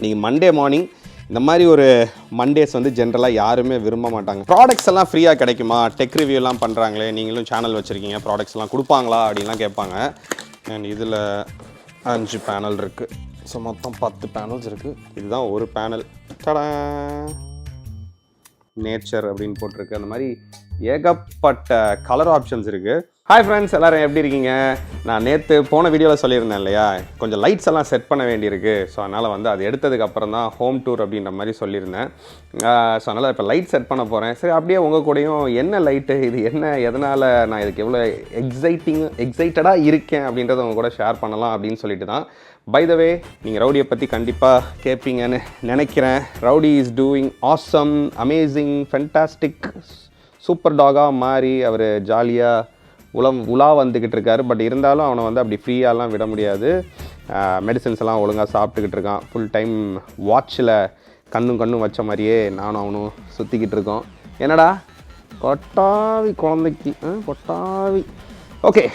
நீங்கள் Monday morning இந்த மாதிரி ஒரு மண்டேஸ் வந்து ஜென்ரலாக யாருமே விரும்ப மாட்டாங்க. ப்ராடக்ட்ஸ் எல்லாம் ஃப்ரீயாக கிடைக்குமா, டெக் ரிவ்யூலாம் பண்ணுறாங்களே, நீங்களும் சேனல் வச்சுருக்கீங்க, ப்ராடக்ட்ஸ் எல்லாம் கொடுப்பாங்களா அப்படின்லாம் கேட்பாங்க. அண்ட் இதில் 5 பேனல் இருக்குது. ஸோ மொத்தம் 10 பேனல்ஸ் இருக்குது. இதுதான் ஒரு பேனல். டடா, நேச்சர் அப்படின்னு போட்டிருக்கு. அந்த மாதிரி ஏகப்பட்ட கலர் ஆப்ஷன்ஸ் இருக்குது. ஹாய் ஃப்ரெண்ட்ஸ், எல்லோரும் எப்படி இருக்கீங்க? நான் நேற்று போன வீடியோவில் சொல்லியிருந்தேன் இல்லையா, கொஞ்சம் லைட்ஸ் எல்லாம் செட் பண்ண வேண்டியிருக்கு. ஸோ அதனால் வந்து அது எடுத்ததுக்கு அப்புறம் தான் ஹோம் டூர் அப்படின்ற மாதிரி சொல்லியிருந்தேன். ஸோ அதனால் இப்போ லைட் செட் பண்ண போகிறேன். சரி, அப்படியே உங்கள் கூடயும் என்ன லைட்டு, இது என்ன, எதனால் நான் இதுக்கு எவ்வளோ எக்ஸைட்டடாக இருக்கேன் அப்படின்றத உங்கள் கூட ஷேர் பண்ணலாம் அப்படின்னு சொல்லிட்டு தான். பை த வே, நீங்கள் ரவுடியை பற்றி கண்டிப்பாக கேட்பீங்கன்னு நினைக்கிறேன். Rowdy is doing awesome, amazing, fantastic, super டாகாக மாறி அவர் ஜாலியாக உலா வந்துக்கிட்டு இருக்காரு. பட் இருந்தாலும் அவனை வந்து அப்படி ஃப்ரீயாலாம் விட முடியாது. மெடிசன்ஸ் எல்லாம் ஒழுங்காக சாப்பிட்டுக்கிட்டு இருக்கான். ஃபுல் டைம் வாட்சில் கண்ணும் வச்ச மாதிரியே நானும் அவனும் சுற்றிக்கிட்டு இருக்கோம். என்னடா கொட்டாவி குழந்தைக்கு கொட்டாவி. ஓகே,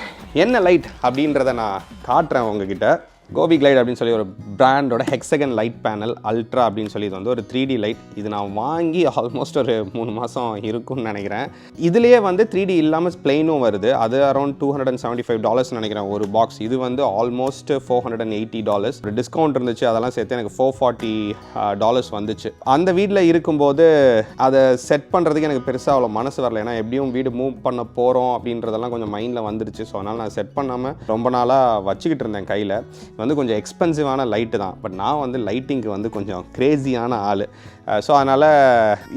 என்ன லைட் அப்படின்றத நான் காட்டுறேன் உங்ககிட்ட. கோபி கிளைட் அப்படின்னு சொல்லி ஒரு பிராண்டோட ஹெக்ஸகன் லைட் பேனல் அல்ட்ரா அப்படின்னு சொல்லி இது வந்து ஒரு 3D லைட். இது நான் வாங்கி ஆல்மோஸ்ட் ஒரு 3 மாதம் இருக்கும்னு நினைக்கிறேன். இதுலேயே வந்து 3D இல்லாமல் பிளெயினும் வருது. அது அரௌண்ட் $275 நினைக்கிறேன் ஒரு பாக்ஸ். இது வந்து ஆல்மோஸ்ட் $480. ஒரு டிஸ்கவுண்ட் இருந்துச்சு, அதெல்லாம் சேர்த்து எனக்கு $440 வந்துச்சு. அந்த வீட்டில் இருக்கும்போது அதை செட் பண்ணுறதுக்கு எனக்கு பெருசாக அவ்வளோ மனசு வரல. ஏன்னா எப்படியும் வீடு மூவ் பண்ண போகிறோம் அப்படின்றதெல்லாம் கொஞ்சம் மைண்டில் வந்துடுச்சு. ஸோ அதனால் நான் செட் பண்ணாமல் ரொம்ப நாளாக வச்சுக்கிட்டு இருந்தேன் கையில். வந்து கொஞ்சம் எக்ஸ்பென்சிவான லைட்டு தான். பட் நான் வந்து லைட்டிங்க்கு வந்து கொஞ்சம் க்ரேஸியான ஆள். ஸோ அதனால்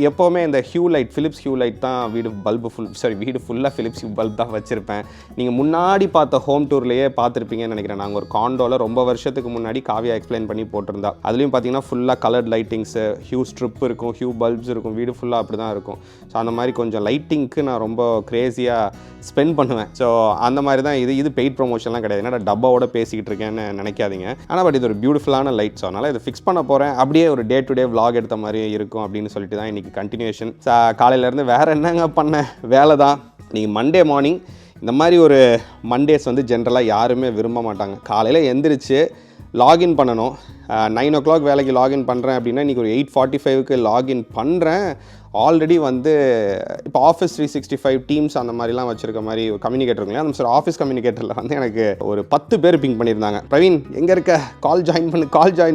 எப்போவுமே இந்த ஃபிலிப்ஸ் ஹியூ லைட் தான் வீடு ஃபுல்லாக ஃபிலிப்ஸ் ஹியூ பல்ப் தான் வச்சுருப்பேன். நீங்கள் முன்னாடி பார்த்த ஹோம் டூர்லேயே பார்த்துருப்பீங்கன்னு நினைக்கிறேன். நாங்கள் ஒரு காண்டோவில் ரொம்ப வருஷத்துக்கு முன்னாடி காவியா எக்ஸ்பிளைன் பண்ணி போட்டிருந்தா. அதுலேயும் பார்த்தீங்கன்னா ஃபுல்லாக கலர்ட் லைட்டிங்ஸு, ஹியூ ஸ்ட்ரிப் இருக்கும், ஹியூ பல்ப்ஸ் இருக்கும், வீடு ஃபுல்லாக அப்படி தான் இருக்கும். ஸோ அந்த மாதிரி கொஞ்சம் லைட்டிங்க்கு நான் ரொம்ப க்ரேஸியாக ஸ்பெண்ட் பண்ணுவேன். ஸோ அந்த மாதிரி தான் இது பெய்ட் ப்ரொமோஷன்லாம் கிடையாது. ஏன்னா டப்பாவோட பேசிக்கிட்டு இருக்கேன்னு நினைக்காதீங்க. ஆனால் பட் இது ஒரு பியூட்டிஃபுல்லான லைட். ஸோ அதனால் இதை ஃபிக்ஸ் பண்ண போகிறேன். அப்படியே ஒரு டே டு டே vlog எடுத்த மாதிரி இருக்கும் அப்படின்னு சொல்லிட்டு தான் இன்றைக்கி கண்டினியூஷன். காலையிலேருந்து வேறு என்னங்க பண்ண வேலை தான். நீங்கள் மண்டே மார்னிங் இந்த மாதிரி ஒரு மண்டேஸ் வந்து ஜென்ரலாக யாருமே விரும்ப மாட்டாங்க. காலையில் எந்திரிச்சு லாகின் பண்ணணும். 9 o'clock வேலைக்கு லாகின் பண்ணுறேன் அப்படின்னா இன்றைக்கி ஒரு 8:45க்கு லாகின் பண்ணுறேன். ஆல்ரெடி வந்து இப்போ ஆஃபீஸ் 365 டீம்ஸ் அந்த மாதிரிலாம் வச்சுருக்க மாதிரி ஒரு கம்யூனிகேட்டர் இருக்குங்களா, அந்த சார் ஆஃபீஸ் கம்யூனிகேட்டரில் வந்து எனக்கு ஒரு 10 பேர் பிங் பண்ணியிருந்தாங்க. பிரவீன் எங்கே இருக்க, கால் ஜாயின்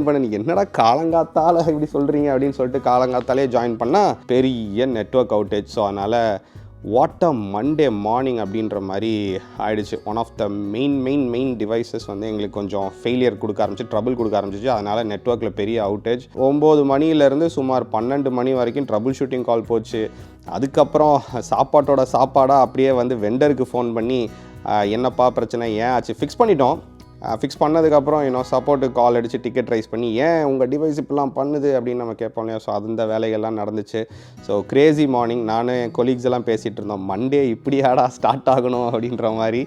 பண்ணு. நீங்கள் என்னடா காலங்காத்தால் இப்படி சொல்கிறீங்க அப்படின்னு சொல்லிட்டு காலங்காத்தாலே ஜாயின் பண்ணால் பெரிய நெட்வொர்க் அவுட்டேஜ். ஸோ அதனால் வாட் அ மண்டே மார்னிங் அப்படின்ற மாதிரி ஆயிடுச்சு. One of the main devices வந்து எங்களுக்கு கொஞ்சம் ஃபெயிலியர் ட்ரபிள் கொடுக்க ஆரம்பிச்சிச்சு. அதனால் நெட்வொர்க்கில் பெரிய அவுட்டேஜ். 9 மணிலேருந்து சுமார் 12 மணி வரைக்கும் ட்ரபிள் ஷூட்டிங் கால் போச்சு. அதுக்கப்புறம் சாப்பாடாக அப்படியே வந்து வெண்டருக்கு ஃபோன் பண்ணி என்னப்பா பிரச்சனை, ஏன் ஆச்சு, ஃபிக்ஸ் பண்ணிட்டோம். ஃபிக்ஸ் பண்ணதுக்கப்புறம் சப்போர்ட்டுக்கு கால் அடித்து டிக்கெட் ரைஸ் பண்ணி ஏன் உங்கள் டிவைஸ் இப்படிலாம் பண்ணுது அப்படின்னு நம்ம கேட்போம் இல்லையா. ஸோ அந்த வேலைகள்லாம் நடந்துச்சு. So Crazy morning. நானும் என் கொலீக்ஸ் எல்லாம் பேசிகிட்டு இருந்தோம், மண்டே இப்படியாடா ஸ்டார்ட் ஆகணும் அப்படின்ற மாதிரி.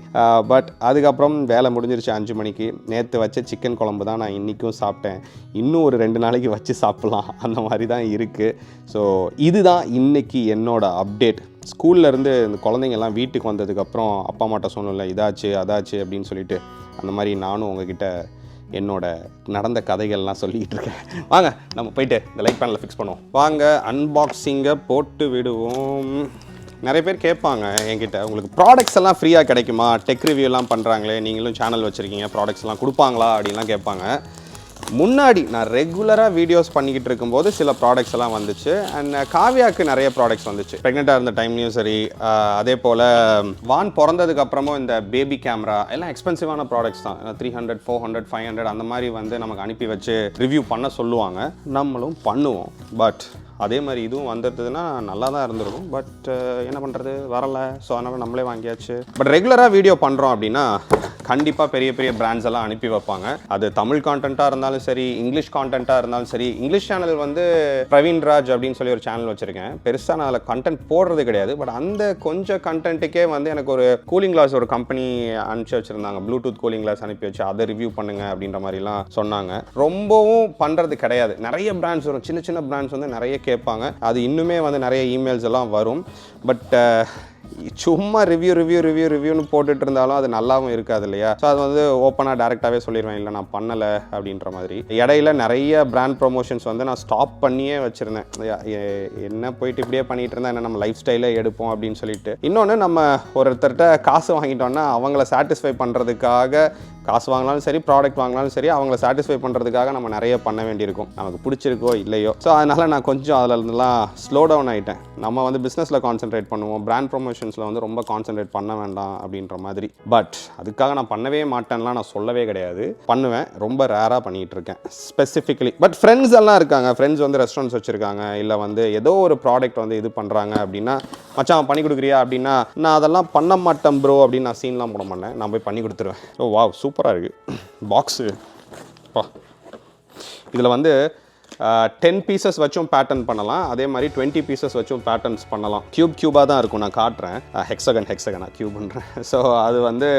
பட் அதுக்கப்புறம் வேலை முடிஞ்சிருச்சு 5 மணிக்கு. நேற்று வச்ச சிக்கன் குழம்பு தான் நான் இன்றைக்கும் சாப்பிட்டேன். இன்னும் ஒரு 2 நாளைக்கு வச்சு சாப்பிட்லாம், அந்த மாதிரி தான் இருக்குது. ஸோ இதுதான் இன்றைக்கி என்னோட அப்டேட். ஸ்கூல்லேருந்து இந்த குழந்தைங்கள்லாம் வீட்டுக்கு வந்ததுக்கப்புறம் அப்பா அம்மாட்ட சொன்னல இதாச்சு அதாச்சு அப்படின்னு சொல்லிட்டு, அந்த மாதிரி நானும் உங்ககிட்ட என்னோட நடந்த கதைகள்லாம் சொல்லிக்கிட்டு இருக்கேன். வாங்க நம்ம போயிட்டு இந்த லைட் பேனலை ஃபிக்ஸ் பண்ணுவோம். வாங்க அன்பாக்சிங்கை போட்டு விடுவோம். நிறைய பேர் கேட்பாங்க என்கிட்ட, உங்களுக்கு ப்ராடக்ட்ஸ் எல்லாம் ஃப்ரீயாக கிடைக்குமா, டெக் ரிவ்யூலாம் பண்ணுறாங்களே, நீங்களும் சேனல் வச்சுருக்கீங்க, ப்ராடக்ட்ஸ் எல்லாம் கொடுப்பாங்களா அப்படின்லாம் கேட்பாங்க. முன்னாடி நான் ரெகுலராக வீடியோஸ் பண்ணிக்கிட்டு இருக்கும்போது சில ப்ராடக்ட்ஸ் எல்லாம் வந்துச்சு. அண்ட் காவியாவுக்கு நிறைய ப்ராடக்ட்ஸ் வந்துச்சு. ப்ரெக்னெண்ட்டாக இருந்த டைம்லையும் சரி, அதே போல் வான் பிறந்ததுக்கு அப்புறமும் இந்த பேபி கேமரா எல்லாம் எக்ஸ்பென்சிவான ப்ராடக்ட்ஸ் தான். 300, 400, 500 அந்த மாதிரி வந்து நமக்கு அனுப்பி வச்சு ரிவ்யூ பண்ண சொல்லுவாங்க. நம்மளும் பண்ணுவோம். பட் அதே மாதிரி இதுவும் வந்துடுதுன்னா நல்லா தான் இருந்திருக்கும். பட் என்ன பண்ணுறது, வரலை. ஸோ அதனால் நம்மளே வாங்கியாச்சு. பட் ரெகுலராக வீடியோ பண்ணுறோம் அப்படின்னா கண்டிப்பாக பெரிய பெரிய பிராண்ட்ஸ் எல்லாம் அனுப்பி வைப்பாங்க. அது தமிழ் கான்டென்ட்டாக இருந்தாலும் சரி, இங்கிலீஷ் கான்டென்ட்டாக இருந்தாலும் சரி. இங்கிலீஷ் சேனல் வந்து பிரவீன் ராஜ் அப்படின்னு சொல்லி ஒரு சேனல் வச்சுருக்கேன். பெருசாக நான் அதில் கண்டென்ட் போடுறது கிடையாது. பட் அந்த கொஞ்சம் கண்டென்ட்டுக்கே வந்து எனக்கு ஒரு கூலிங் கிளாஸ் ஒரு கம்பெனி அனுப்பிச்சி வச்சுருந்தாங்க. ப்ளூடூத் கூலிங் கிளாஸ் அனுப்பி வச்சு அதை ரிவ்யூ பண்ணுங்க அப்படின்ற மாதிரிலாம் சொன்னாங்க. ரொம்பவும் பண்ணுறது கிடையாது. நிறைய பிராண்ட்ஸ் வரும், சின்ன சின்ன பிராண்ட்ஸ் வந்து நிறைய கேட்பாங்க. அது இன்னுமே வந்து நிறைய இமெயில்ஸ் எல்லாம் வரும். பட் சும்மா ரிவ்யூன்னு போட்டுட்டு இருந்தாலும் அது நல்லாவும் இருக்காது இல்லையா? ஸோ அது வந்து ஓப்பனாக டேரெக்டாகவே சொல்லிடுவேன், இல்லை நான் பண்ணலை அப்படின்ற மாதிரி. இடையில நிறைய பிராண்ட் ப்ரொமோஷன்ஸ் வந்து நான் ஸ்டாப் பண்ணியே வச்சுருந்தேன். என்ன போயிட்டு இப்படியே பண்ணிகிட்டு இருந்தால் என்ன நம்ம லைஃப் ஸ்டைலே எடுப்போம் அப்படின்னு சொல்லிட்டு. இன்னொன்று, நம்ம ஒருத்தர்கிட்ட காசு வாங்கிட்டோம்னா அவங்கள சாட்டிஸ்ஃபை பண்ணுறதுக்காக, காசு வாங்கினாலும் சரி, ப்ராடக்ட் வாங்கினாலும் சரி, அவங்கள சாட்டிஸ்ஃபை பண்ணுறதுக்காக நம்ம நிறைய பண்ண வேண்டியிருக்கும், நமக்கு பிடிச்சிருக்கோ இல்லையோ. ஸோ அதனால் நான் கொஞ்சம் அதில் இருந்தெல்லாம் ஸ்லோ டவுன் ஆகிட்டேன். நம்ம வந்து பிஸ்னஸில் கான்சென்ட்ரேட் பண்ணுவோம், பிராண்ட் ப்ரொமோஷன்ஸில் வந்து ரொம்ப கான்சென்ட்ரேட் பண்ண வேண்டாம் அப்படின்ற மாதிரி. பட் அதுக்காக நான் பண்ணவே மாட்டேன்லாம் நான் சொல்லவே கிடையாது, பண்ணுவேன். ரொம்ப ரேராக பண்ணிகிட்டு இருக்கேன் ஸ்பெசிஃபிக்கலி. பட் ஃப்ரெண்ட்ஸ் எல்லாம் இருக்காங்க, ஃப்ரெண்ட்ஸ் வந்து ரெஸ்டாரண்ட்ஸ் வச்சுருக்காங்க, இல்லை வந்து ஏதோ ஒரு ப்ராடக்ட் வந்து இது பண்ணுறாங்க அப்படின்னா, மச்சான் பண்ணி கொடுக்குறியா அப்படின்னா, நான் அதெல்லாம் பண்ண மாட்டேன் ப்ரோ அப்படின்னு நான் சீன்லாம் போட மாட்டேன், நான் போய் பண்ணி கொடுத்துருவேன். ஓ வாவ், சூப்பராக இருக்குது பாக்ஸு. இதில் வந்து 10 பீசஸ் வச்சும் பேட்டர்ன் பண்ணலாம், அதே மாதிரி 20 பீசஸ் வச்சும் பேட்டர்ன்ஸ் பண்ணலாம். கியூபாக தான் இருக்கும், நான் காட்டுறேன். ஹெக்ஸகனாக கியூப்ன்றேன். ஸோ அது வந்து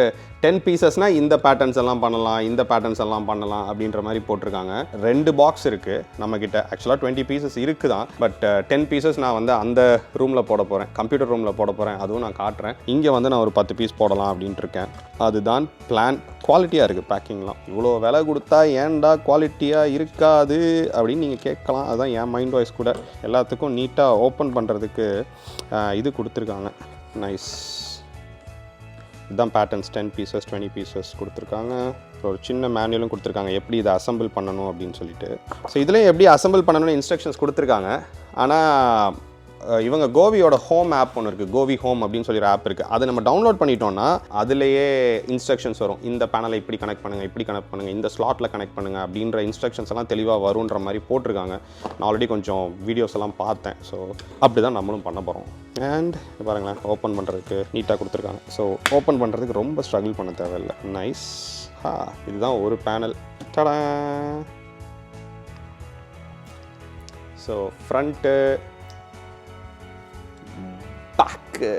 10 பீசஸ்னால் இந்த பேட்டர்ன்ஸ் எல்லாம் பண்ணலாம், இந்த பேட்டர்ன்ஸ் எல்லாம் பண்ணலாம் அப்படின்ற மாதிரி போட்டிருக்காங்க. 2 பாக்ஸ் இருக்குது நம்மக்கிட்ட. ஆக்சுவலாக 20 பீசஸ் இருக்குது தான், பட் 10 பீசஸ் நான் வந்து அந்த ரூமில் போட போகிறேன், கம்ப்யூட்டர் ரூமில் போட போகிறேன். அதுவும் நான் காட்டுறேன். இங்கே வந்து நான் ஒரு 10 பீஸ் போடலாம் அப்படின்ட்டு இருக்கேன். அதுதான் பிளான். குவாலிட்டியாக இருக்குது பேக்கிங்லாம். இவ்வளோ விலை கொடுத்தா ஏன்டா குவாலிட்டியாக இருக்காது அப்படின்னு நீங்கள் கேட்கலாம். அதுதான் என் மைண்ட் வாய்ஸ் கூட. எல்லாத்துக்கும் நீட்டாக ஓப்பன் பண்ணுறதுக்கு இது கொடுத்துருக்காங்க. நைஸ். இதுதான் பேட்டர்ன்ஸ். 10 பீசஸ் 20 பீசஸ் கொடுத்துருக்காங்க. ஒரு சின்ன மேனுவலும் கொடுத்துருக்காங்க, எப்படி இதை அசம்பிள் பண்ணணும் அப்படின்னு சொல்லிட்டு. ஸோ இதுலேயும் எப்படி அசம்பிள் பண்ணணும்னு இன்ஸ்ட்ரக்ஷன்ஸ் கொடுத்துருக்காங்க. ஆனால் இவங்க கோவியோட ஹோம் ஆப் ஒன்று இருக்குது, கோவி ஹோம் அப்படின்னு சொல்லி ஒரு ஆப் இருக்குது. அதை நம்ம டவுன்லோட் பண்ணிட்டோம்னா அதுலேயே இன்ஸ்ட்ரக்ஷன்ஸ் வரும். இந்த பேனலை இப்படி கனெக்ட் பண்ணுங்கள், இப்படி கனெக்ட் பண்ணுங்கள், இந்த ஸ்லாட்டில் கனெக்ட் பண்ணுங்கள் அப்படின்ற இன்ஸ்ட்ரக்ஷன்ஸ் எல்லாம் தெளிவாக வருன்ற மாதிரி போட்டிருக்காங்க. நான் ஆல்ரெடி கொஞ்சம் வீடியோஸ் எல்லாம் பார்த்தேன். ஸோ அப்படி தான் நம்மளும் பண்ண போகிறோம். அண்ட் பாருங்களேன், ஓப்பன் பண்ணுறதுக்கு நீட்டாக கொடுத்துருக்காங்க. ஸோ ஓப்பன் பண்ணுறதுக்கு ரொம்ப ஸ்ட்ரகிள் பண்ண தேவையில்லை. நைஸ். இதுதான் ஒரு பேனல். டடா. ஸோ ஃப்ரண்ட்டு, பேக்கு,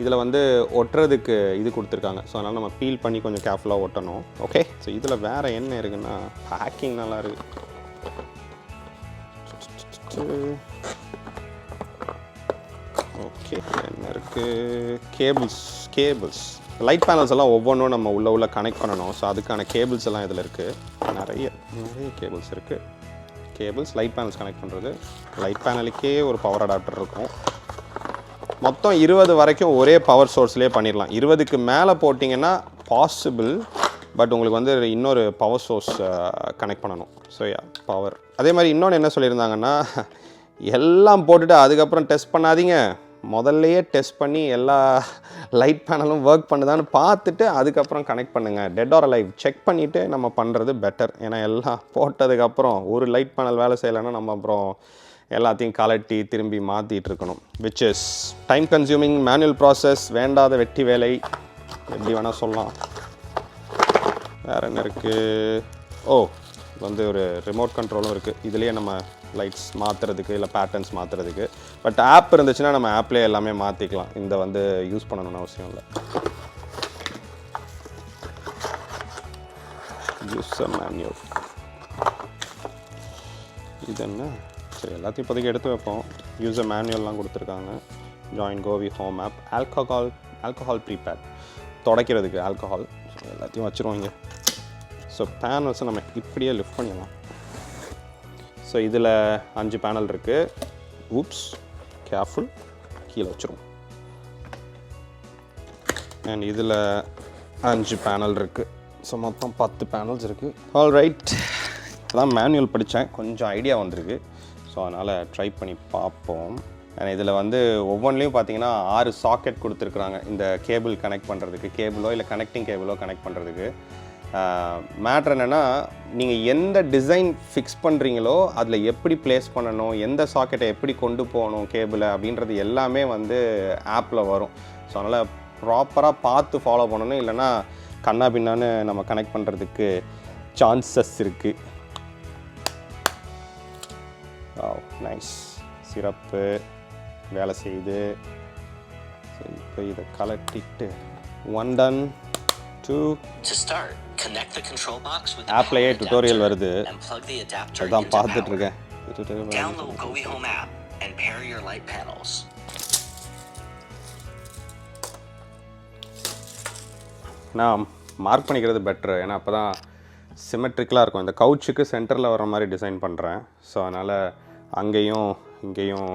இதில் வந்து ஒட்டுறதுக்கு இது கொடுத்துருக்காங்க. ஸோ அதனால் நம்ம பீல் பண்ணி கொஞ்சம் கேர்ஃபுல்லாக ஒட்டணும். ஓகே. ஸோ இதில் வேறு என்ன இருக்குன்னா, பேக்கிங் நல்லா இருக்குது. ஓகே, என்ன இருக்குது? கேபிள்ஸ் லைட் பேனல்ஸ் எல்லாம் ஒவ்வொன்றும் நம்ம உள்ள கனெக்ட் பண்ணணும். ஸோ அதுக்கான கேபிள்ஸ் எல்லாம் இதில் இருக்குது. நிறைய கேபிள்ஸ் இருக்குது. கேபிள்ஸ், லைட் பேனல்ஸ் கனெக்ட் பண்ணுறது. லைட் பேனலுக்கே ஒரு பவர் அடாப்டர் இருக்கும். மொத்தம் 20 வரைக்கும் ஒரே பவர் சோர்ஸ்லேயே பண்ணிடலாம். 20க்கு மேலே போட்டிங்கன்னா பாசிபிள், பட் உங்களுக்கு வந்து இன்னொரு பவர் சோர்ஸ் கனெக்ட் பண்ணணும். So power. அதே மாதிரி இன்னொன்று என்ன சொல்லியிருந்தாங்கன்னா, எல்லாம் போட்டுட்டு அதுக்கப்புறம் டெஸ்ட் பண்ணாதீங்க, முதல்லையே டெஸ்ட் பண்ணி எல்லா லைட் பேனலும் ஒர்க் பண்ணுதான்னு பார்த்துட்டு அதுக்கப்புறம் கனெக்ட் பண்ணுங்கள். டெட் ஆர் அலைவ் செக் பண்ணிவிட்டு நம்ம பண்ணுறது பெட்டர். ஏன்னா எல்லாம் போட்டதுக்கப்புறம் ஒரு லைட் பேனல் வேலை செய்யலைன்னா நம்ம அப்புறம் எல்லாத்தையும் கலட்டி திரும்பி மாற்றிட்டு இருக்கணும். Which is time consuming manual process, வேண்டாத வெட்டி வேலை, எப்படி வேணால் சொல்லலாம். வேறு என்ன இருக்குது? ஓ, வந்து ஒரு ரிமோட் கண்ட்ரோலும் இருக்குது. இதுலேயே நம்ம லைட்ஸ் மாற்றுறதுக்கு இல்லை பேட்டர்ன்ஸ் மாற்றுறதுக்கு. பட் ஆப் இருந்துச்சுன்னா நம்ம ஆப்லேயே எல்லாமே மாற்றிக்கலாம். இந்த வந்து யூஸ் பண்ணணும்னு அவசியம் இல்லை. User manual. இது என்ன? சரி, எல்லாத்தையும் இப்போதைக்கு எடுத்து வைப்போம். யூசர் மேனுவல்லாம் கொடுத்துருக்காங்க. ஜாயின் கோவி ஹோம் ஆப். ஆல்கஹால் ப்ரீபேட், துடைக்கிறதுக்கு ஆல்கஹால். ஸோ எல்லாத்தையும் வச்சுருவாங்க. ஸோ பேனல்ஸை நம்ம இப்படியே லிஃப்ட் பண்ணிடலாம். ஸோ இதில் 5 பேனல் இருக்குது. ஊப்ஸ், கேர்ஃபுல், கீழே வச்சுருவோம். அண்ட் இதில் 5 பேனல் இருக்குது. ஸோ மொத்தம் 10 பேனல்ஸ் இருக்குது. All right. அதான் மேனுவல் படித்தேன், கொஞ்சம் ஐடியா வந்திருக்கு. ஸோ அதனால் ட்ரை பண்ணி பார்ப்போம். அண்ட் இதில் வந்து ஒவ்வொன்றிலையும் பார்த்தீங்கன்னா 6 சாக்கெட் கொடுத்துருக்குறாங்க. இந்த கேபிள் கனெக்ட் பண்ணுறதுக்கு, கேபிளோ இல்லை கனெக்டிங் கேபிளோ கனெக்ட் பண்ணுறதுக்கு. மேட்ரு என்னென்னா, நீங்கள் எந்த டிசைன் ஃபிக்ஸ் பண்ணுறீங்களோ அதில் எப்படி ப்ளேஸ் பண்ணணும், எந்த சாக்கெட்டை எப்படி கொண்டு போகணும் கேபிளை அப்படின்றது எல்லாமே வந்து ஆப்பில் வரும். ஸோ அதனால் ப்ராப்பராக பார்த்து ஃபாலோ பண்ணணும், இல்லைனா கண்ணா பின்னான்னு நம்ம கனெக்ட் பண்ணுறதுக்கு சான்சஸ் இருக்குது. நைஸ். சிறப்பு, வேலை செய்யுது. இப்போ இதை கலட்டிட்டு 1 டன் 2. ஆப்லேயே டுட்டோரியல் வருது, அதான் பார்த்துட்டு இருக்கேன். நான் மார்க் பண்ணிக்கிறது பெட்ரு, ஏன்னா அப்போ தான் சிமெட்ரிக்கலாக இருக்கும். இந்த கவுச்சுக்கு சென்டரில் வர மாதிரி டிசைன் பண்ணுறேன். ஸோ அதனால் அங்கேயும் இங்கேயும்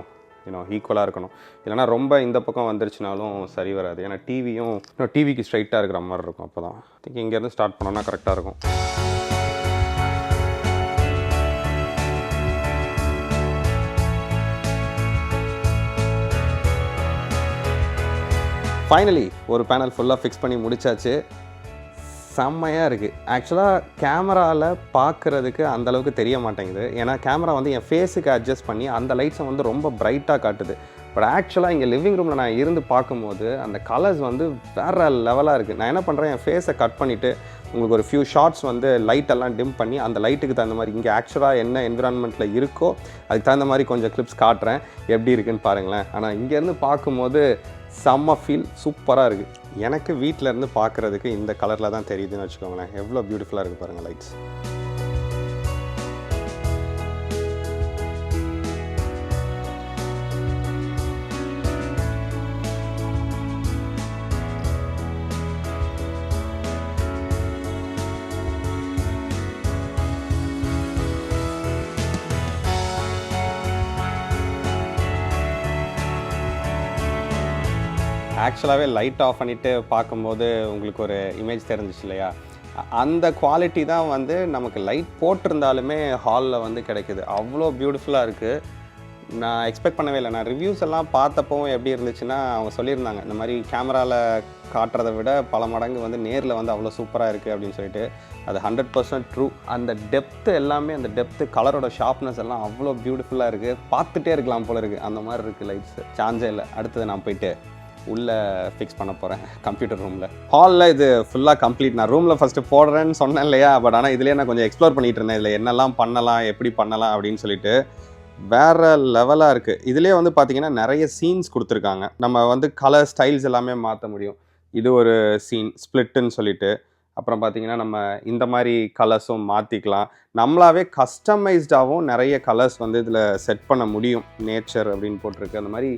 ஈக்குவலாக இருக்கணும். இல்லைனா ரொம்ப இந்த பக்கம் வந்துருச்சுனாலும் சரி வராது. ஏன்னா டிவிக்கு ஸ்ட்ரைட்டாக இருக்கிற மாதிரி இருக்கும். அப்போ தான் திங்க் இங்கேருந்து ஸ்டார்ட் பண்ணோன்னா கரெக்டாக இருக்கும். ஃபைனலி ஒரு பேனல் ஃபுல்லாக ஃபிக்ஸ் பண்ணி முடிச்சாச்சு. செம்மையாக இருக்குது. ஆக்சுவலாக கேமராவில் பார்க்குறதுக்கு அந்தளவுக்கு தெரிய மாட்டேங்குது. ஏன்னா கேமரா வந்து என் ஃபேஸுக்கு அட்ஜஸ்ட் பண்ணி அந்த லைட்ஸை வந்து ரொம்ப பிரைட்டாக காட்டுது. பட் ஆக்சுவலாக இங்கே லிவிங் ரூமில் நான் இருந்து பார்க்கும்போது அந்த கலர்ஸ் வந்து வேறு லெவலாக இருக்குது. நான் என்ன பண்ணுறேன், என் ஃபேஸை கட் பண்ணிவிட்டு உங்களுக்கு ஒரு ஃபியூ ஷார்ட்ஸ் வந்து லைட்டெல்லாம் டிம் பண்ணி அந்த லைட்டுக்கு தகுந்த மாதிரி இங்கே ஆக்சுவலாக என்ன என்விரான்மெண்ட்டில் இருக்கோ அதுக்கு தகுந்த மாதிரி கொஞ்சம் கிளிப்ஸ் காட்டுறேன், எப்படி இருக்குதுன்னு பாருங்களேன். ஆனால் இங்கேருந்து பார்க்கும்போது செம்ம ஃபீல் சூப்பராக இருக்குது. எனக்கு வீட்டில் இருந்து பார்க்குறதுக்கு இந்த கலரில் தான் தெரியுதுன்னு வச்சுக்கோங்களேன். எவ்வளோ பியூட்டிஃபுல்லாக இருக்குது பாருங்கள் லைட்ஸ். ஆக்சுவலாகவே லைட் ஆஃப் பண்ணிவிட்டு பார்க்கும்போது உங்களுக்கு ஒரு இமேஜ் தெரிஞ்சிச்சு இல்லையா? அந்த குவாலிட்டி தான் வந்து நமக்கு லைட் போட்டிருந்தாலுமே ஹாலில் வந்து கிடைக்குது. அவ்வளோ பியூட்டிஃபுல்லாக இருக்குது. நான் எக்ஸ்பெக்ட் பண்ணவே இல்லை. நான் ரிவ்யூஸ் எல்லாம் பார்த்தப்பவும் எப்படி இருந்துச்சுன்னா, அவங்க சொல்லியிருந்தாங்க இந்த மாதிரி கேமராவில் காட்டுறதை விட பல மடங்கு வந்து நேரில் வந்து அவ்வளோ சூப்பராக இருக்குது அப்படின்னு சொல்லிட்டு. அது 100% ட்ரூ. அந்த டெப்த்து எல்லாமே, அந்த டெப்த்து கலரோட ஷார்ப்னஸ் எல்லாம் அவ்வளோ பியூட்டிஃபுல்லாக இருக்குது. பார்த்துட்டே இருக்கலாம் போல இருக்குது, அந்த மாதிரி இருக்குது லைட்ஸு. சான்ஸே இல்லை. அடுத்தது நான் போயிட்டு உள்ளே ஃபிக்ஸ் பண்ண போகிறேன் கம்ப்யூட்டர் ரூமில். ஹாலில் இது ஃபுல்லாக கம்ப்ளீட். நான் ரூமில் ஃபஸ்ட்டு போடுறேன்னு சொன்னேன் இல்லையா? பட் ஆனால் இதுலேயே நான் கொஞ்சம் எக்ஸ்ப்ளோர் பண்ணிகிட்டு இருந்தேன். இதில் என்னெல்லாம் பண்ணலாம், எப்படி பண்ணலாம் அப்படின்னு சொல்லிட்டு. வேறு லெவலாக இருக்குது. இதுலேயே வந்து பார்த்திங்கன்னா நிறைய சீன்ஸ் கொடுத்துருக்காங்க. நம்ம வந்து கலர் ஸ்டைல்ஸ் எல்லாமே மாற்ற முடியும். இது ஒரு சீன் ஸ்ப்ளிட்டுன்னு சொல்லிட்டு. அப்புறம் பார்த்திங்கன்னா நம்ம இந்த மாதிரி கலர்ஸும் மாற்றிக்கலாம். நம்மளாவே கஸ்டமைஸ்டாகவும் நிறைய கலர்ஸ் வந்து இதில் செட் பண்ண முடியும். நேச்சர் அப்படின்னு போட்டிருக்கு. அந்த மாதிரி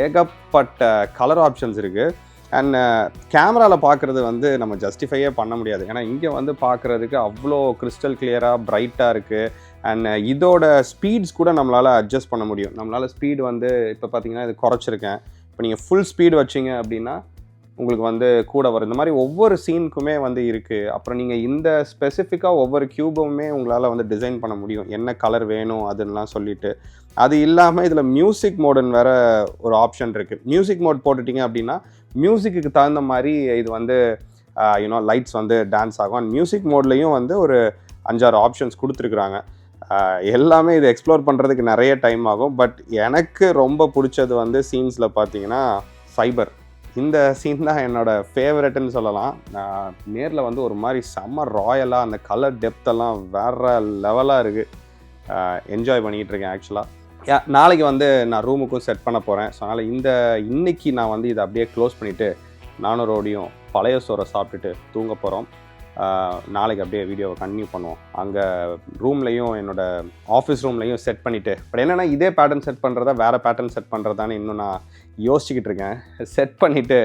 ஏகப்பட்ட கலர் ஆப்ஷன்ஸ் இருக்குது. அண்ட் கேமராவில் பார்க்குறது வந்து நம்ம ஜஸ்டிஃபையே பண்ண முடியாது. ஏன்னா இங்கே வந்து பார்க்குறதுக்கு அவ்வளோ கிறிஸ்டல் கிளியராக பிரைட்டாக இருக்குது. அண்ட் இதோட ஸ்பீட்ஸ் கூட நம்மளால் அட்ஜஸ்ட் பண்ண முடியும். நம்மளால் ஸ்பீடு வந்து இப்போ பார்த்திங்கன்னா இது குறைச்சிருக்கேன். இப்போ நீங்கள் ஃபுல் ஸ்பீடு வச்சிங்க அப்படின்னா உங்களுக்கு வந்து கூட வரும். இந்த மாதிரி ஒவ்வொரு சீனுக்குமே வந்து இருக்குது. அப்புறம் நீங்கள் இந்த ஸ்பெசிஃபிக்காக ஒவ்வொரு க்யூபுமே உங்களால் வந்து டிசைன் பண்ண முடியும், என்ன கலர் வேணும் அதுன்னெலாம் சொல்லிவிட்டு. அது இல்லாமல் இதில் மியூசிக் மோடுன்னு வேறு ஒரு ஆப்ஷன் இருக்குது. மியூசிக் மோட் போட்டுட்டிங்க அப்படின்னா மியூசிக்கு தகுந்த மாதிரி இது வந்து லைட்ஸ் வந்து டான்ஸ் ஆகும். அண்ட் மியூசிக் மோட்லேயும் வந்து ஒரு 5-6 ஆப்ஷன்ஸ் கொடுத்துருக்குறாங்க. எல்லாமே இது எக்ஸ்ப்ளோர் பண்ணுறதுக்கு நிறைய டைம் ஆகும். பட் எனக்கு ரொம்ப பிடிச்சது வந்து சீன்ஸில் பார்த்தீங்கன்னா சைபர். இந்த சீன் தான் என்னோடய ஃபேவரெட்டுன்னு சொல்லலாம். நான் நேரில் வந்து ஒரு மாதிரி செம்ம ராயலாக அந்த கலர் டெப்த்தெல்லாம் வேறு லெவலாக இருக்குது. என்ஜாய் பண்ணிக்கிட்டு இருக்கேன் ஆக்சுவலாக. நாளைக்கு வந்து நான் ரூமுக்கும் செட் பண்ண போகிறேன். ஸோ அதனால் இன்னைக்கு நான் வந்து இதை அப்படியே க்ளோஸ் பண்ணிவிட்டு நானும் ரோடியும் பழைய சோறை சாப்பிட்டுட்டு தூங்க போகிறோம். நாளைக்கு அப்படியே வீடியோவை கண்டினியூ பண்ணுவோம். அங்கே ரூம்லேயும் என்னோடய ஆஃபீஸ் ரூம்லேயும் செட் பண்ணிவிட்டு. பட் என்னென்னா இதே பேட்டர்ன் செட் பண்ணுறதா வேறு பேட்டர்ன் செட் பண்ணுறதான்னு இன்னும் நான் யோசிச்சுக்கிட்டு இருக்கேன். செட் பண்ணிவிட்டு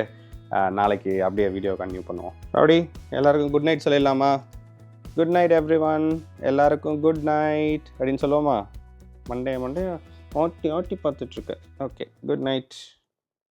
நாளைக்கு அப்படியே வீடியோ கண்டினியூ பண்ணுவோம். அப்படி எல்லாருக்கும் குட் நைட் சொல்லிடலாமா? Good night every one. எல்லாருக்கும் குட் நைட் அப்படின்னு சொல்லுவோமா? மண்டே ஓட்டி பார்த்துட்ருக்கு. Okay, good night.